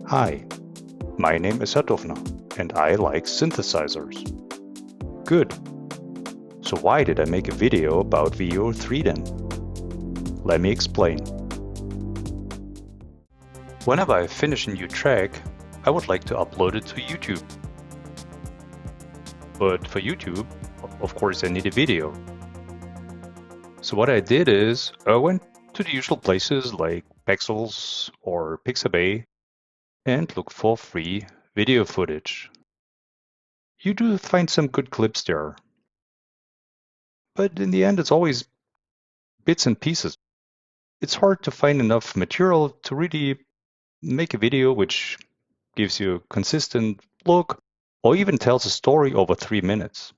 Hi, my name is Sadovna, and I like synthesizers. Good. So why did I make a video about VEO 3 then? Let me explain. Whenever I finish a new track, I would like to upload it to YouTube. But for YouTube, of course, I need a video. So what I did is I went to the usual places like Pexels or Pixabay and looked for free video footage. You do find some good clips there. But in the end, it's always bits and pieces. It's hard to find enough material to really make a video which gives you a consistent look or even tells a story over 3 minutes.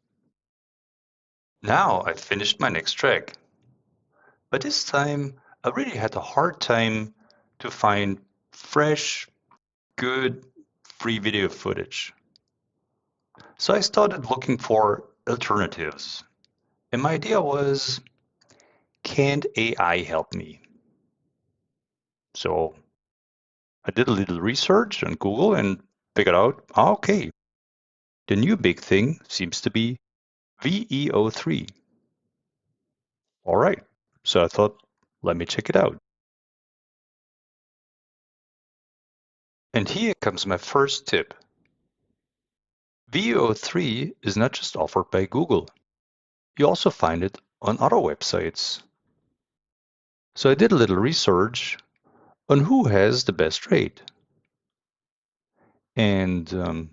Now I've finished my next track. But this time I really had a hard time to find fresh, good, free video footage. So I started looking for alternatives. And my idea was, can't AI help me? So I did a little research on Google and figured out, okay, the new big thing seems to be VEO 3. All right, so I thought, let me check it out. And here comes my first tip. VEO 3 is not just offered by Google. You also find it on other websites. So I did a little research on who has the best rate. And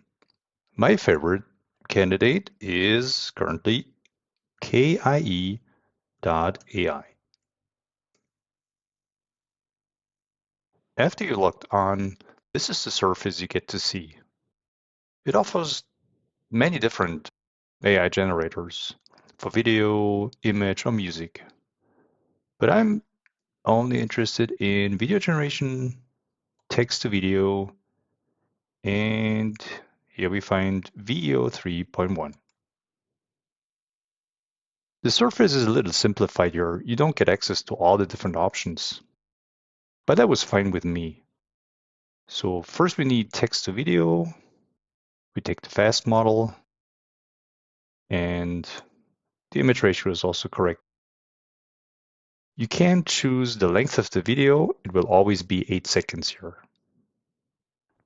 my favorite candidate is currently KIE.ai. After you're logged on, this is the surface you get to see. It offers many different AI generators for video, image, or music. But I'm only interested in video generation, text to video, and here we find VEO 3.1. The surface is a little simplified here. You don't get access to all the different options, but that was fine with me. So first we need text to video. We take the fast model, and the image ratio is also correct. You can choose the length of the video. It will always be 8 seconds here.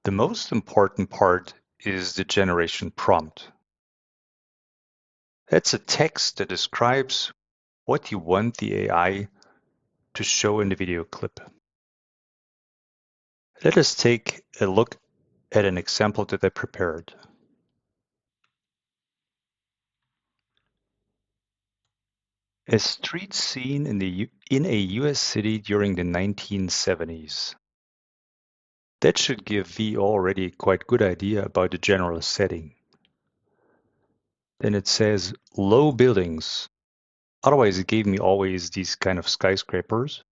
The most important part is the generation prompt. That's a text that describes what you want the AI to show in the video clip. Let us take a look at an example that I prepared. A street scene in a US city during the 1970s. That should give VEO already a quite good idea about the general setting. Then it says low buildings. Otherwise, it gave me always these kind of skyscrapers.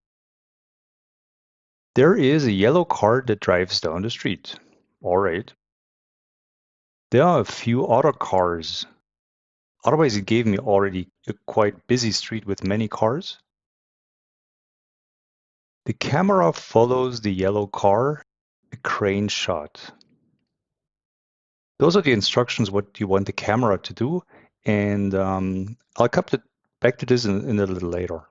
There is a yellow car that drives down the street. All right. There are a few other cars. Otherwise, it gave me already a quite busy street with many cars. The camera follows the yellow car, a crane shot. Those are the instructions what you want the camera to do, and I'll come back to this in a little later.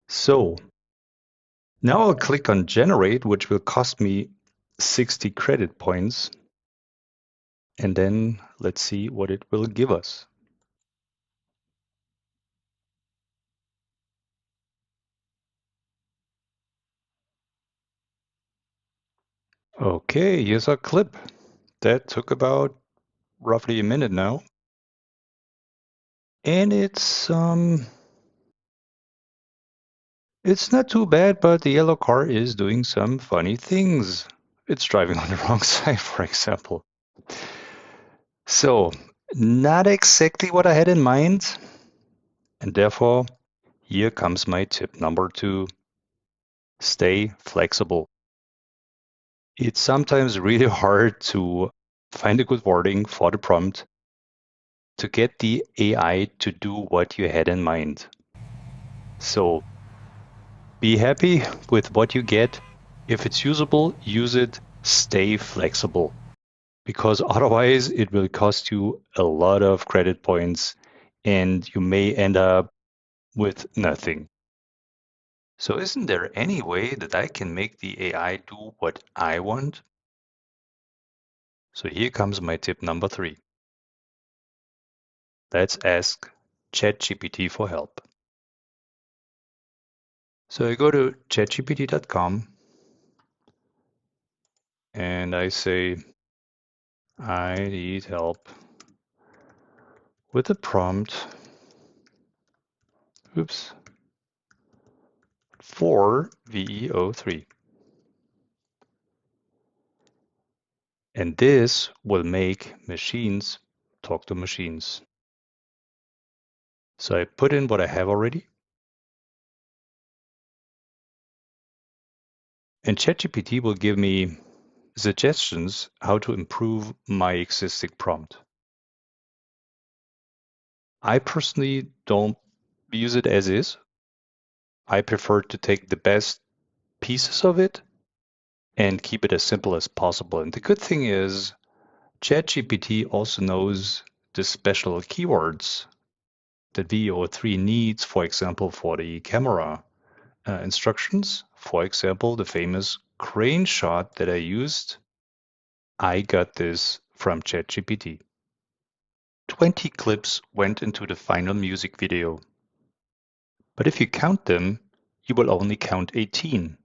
So now I'll click on Generate, which will cost me 60 credit points, and then let's see what it will give us. Okay, here's our clip. That took about roughly a minute now. And it's not too bad, but the yellow car is doing some funny things. It's driving on the wrong side, for example. So, not exactly what I had in mind. And therefore, here comes my tip number 2. Stay flexible. It's sometimes really hard to find a good wording for the prompt to get the AI to do what you had in mind. So be happy with what you get. If it's usable, use it. Stay flexible, because otherwise it will cost you a lot of credit points and you may end up with nothing. So isn't there any way that I can make the AI do what I want? So here comes my tip number 3. Let's ask ChatGPT for help. So I go to chatgpt.com and I say, I need help with a prompt, for VEO3. And this will make machines talk to machines. So I put in what I have already. And ChatGPT will give me suggestions how to improve my existing prompt. I personally don't use it as is. I prefer to take the best pieces of it and keep it as simple as possible. And the good thing is, ChatGPT also knows the special keywords that VEO3 needs, for example, for the camera instructions. For example, the famous crane shot that I used, I got this from ChatGPT. 20 clips went into the final music video. But if you count them, you will only count 18.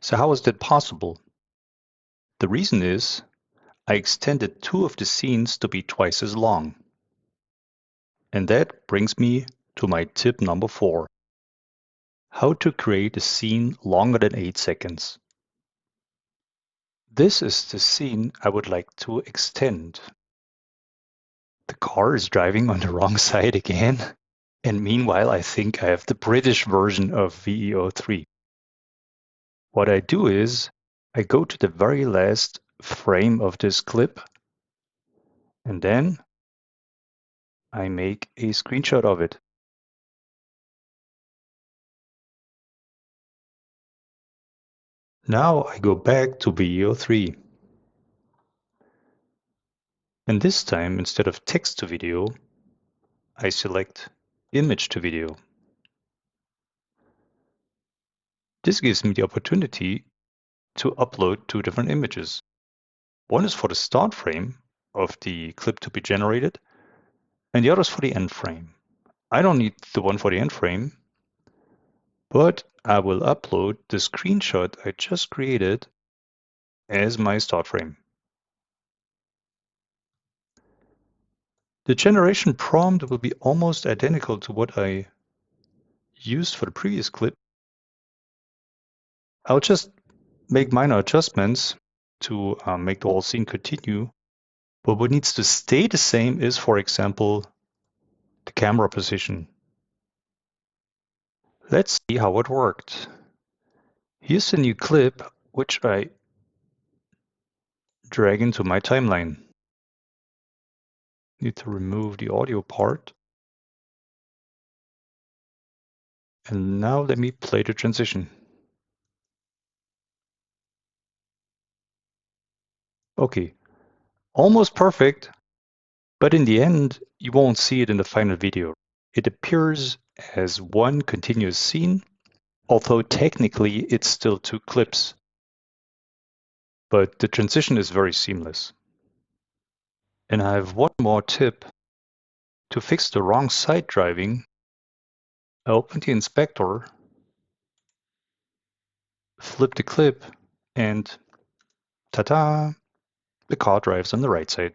So how is that possible? The reason is I extended 2 of the scenes to be twice as long. And that brings me to my tip number 4. How to create a scene longer than 8 seconds. This is the scene I would like to extend. The car is driving on the wrong side again. And meanwhile, I think I have the British version of VEO3. What I do is I go to the very last frame of this clip and then I make a screenshot of it. Now I go back to VEO3. And this time, instead of text to video, I select image to video. This gives me the opportunity to upload 2 different images. One is for the start frame of the clip to be generated, and the other is for the end frame. I don't need the one for the end frame, but I will upload the screenshot I just created as my start frame. The generation prompt will be almost identical to what I used for the previous clip. I'll just make minor adjustments to make the whole scene continue. But what needs to stay the same is, for example, the camera position. Let's see how it worked. Here's a new clip, which I drag into my timeline. Need to remove the audio part. And now let me play the transition. Okay, almost perfect, but in the end, you won't see it in the final video. It appears as one continuous scene, although technically it's still 2 clips. But the transition is very seamless. And I have one more tip. To fix the wrong side driving, I open the inspector, flip the clip, and ta-da! The car drives on the right side.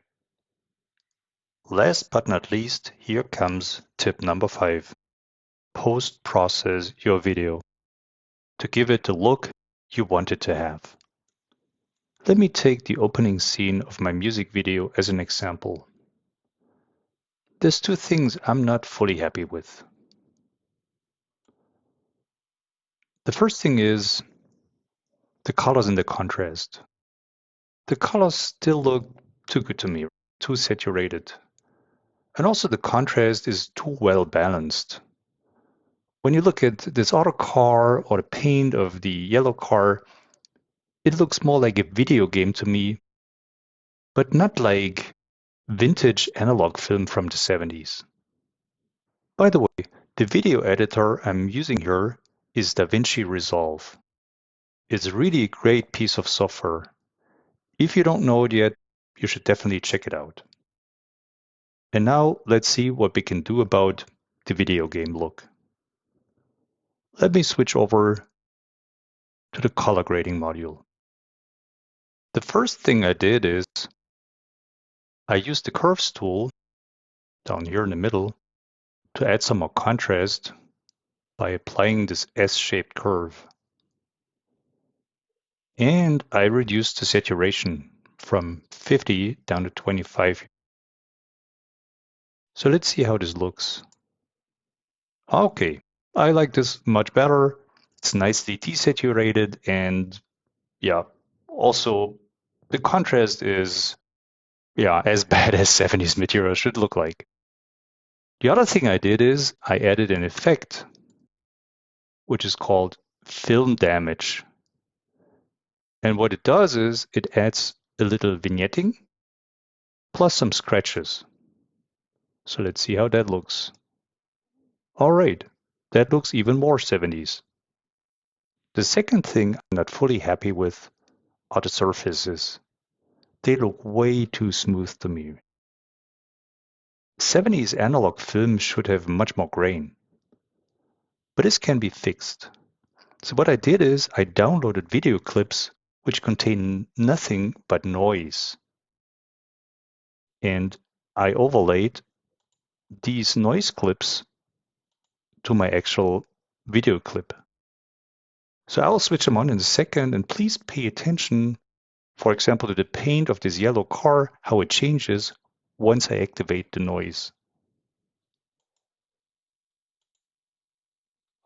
Last but not least, here comes tip number 5. Post-process your video to give it the look you want it to have. Let me take the opening scene of my music video as an example. There's 2 things I'm not fully happy with. The first thing is the colors and the contrast. The colors still look too good to me, too saturated. And also the contrast is too well balanced. When you look at this other car or the paint of the yellow car, It looks more like a video game to me, but not like vintage analog film from the 70s. By the way, the video editor I'm using here is DaVinci Resolve. It's really a great piece of software. If you don't know it yet, you should definitely check it out. And now let's see what we can do about the video game look. Let me switch over to the color grading module. The first thing I did is I used the curves tool down here in the middle to add some more contrast by applying this S-shaped curve. And I reduced the saturation from 50 down to 25. So let's see how this looks. Okay, I like this much better. It's nicely desaturated, and yeah, also the contrast is as bad as 70s material should look like. The other thing I did is I added an effect which is called film damage. And what it does is it adds a little vignetting plus some scratches. So let's see how that looks. All right, that looks even more 70s. The second thing I'm not fully happy with are the surfaces. They look way too smooth to me. 70s analog film should have much more grain. But this can be fixed. So what I did is I downloaded video clips which contain nothing but noise. And I overlaid these noise clips to my actual video clip. So I'll switch them on in a second, and please pay attention, for example, to the paint of this yellow car, how it changes once I activate the noise.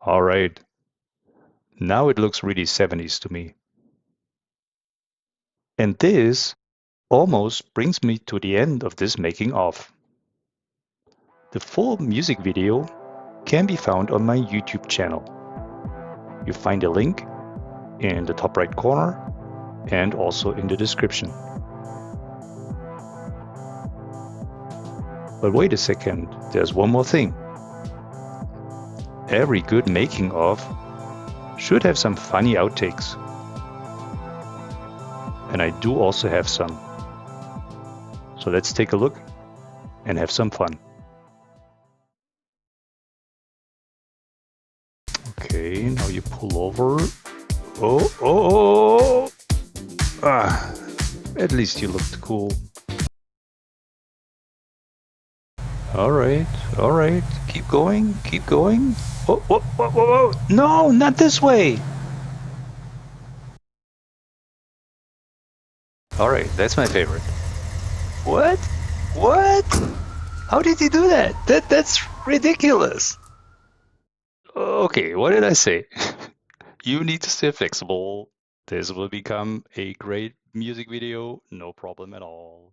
All right, now it looks really 70s to me. And this almost brings me to the end of this making of. The full music video can be found on my YouTube channel. You find a link in the top right corner and also in the description. But wait a second, there's one more thing. Every good making of should have some funny outtakes. And I do also have some. So let's take a look and have some fun. Okay, now you pull over. Oh! At least you looked cool. All right. Keep going. Whoa. No, not this way. All right, that's my favorite. What? How did he do that? That's ridiculous. Okay, what did I say? You need to stay flexible. This will become a great music video, no problem at all.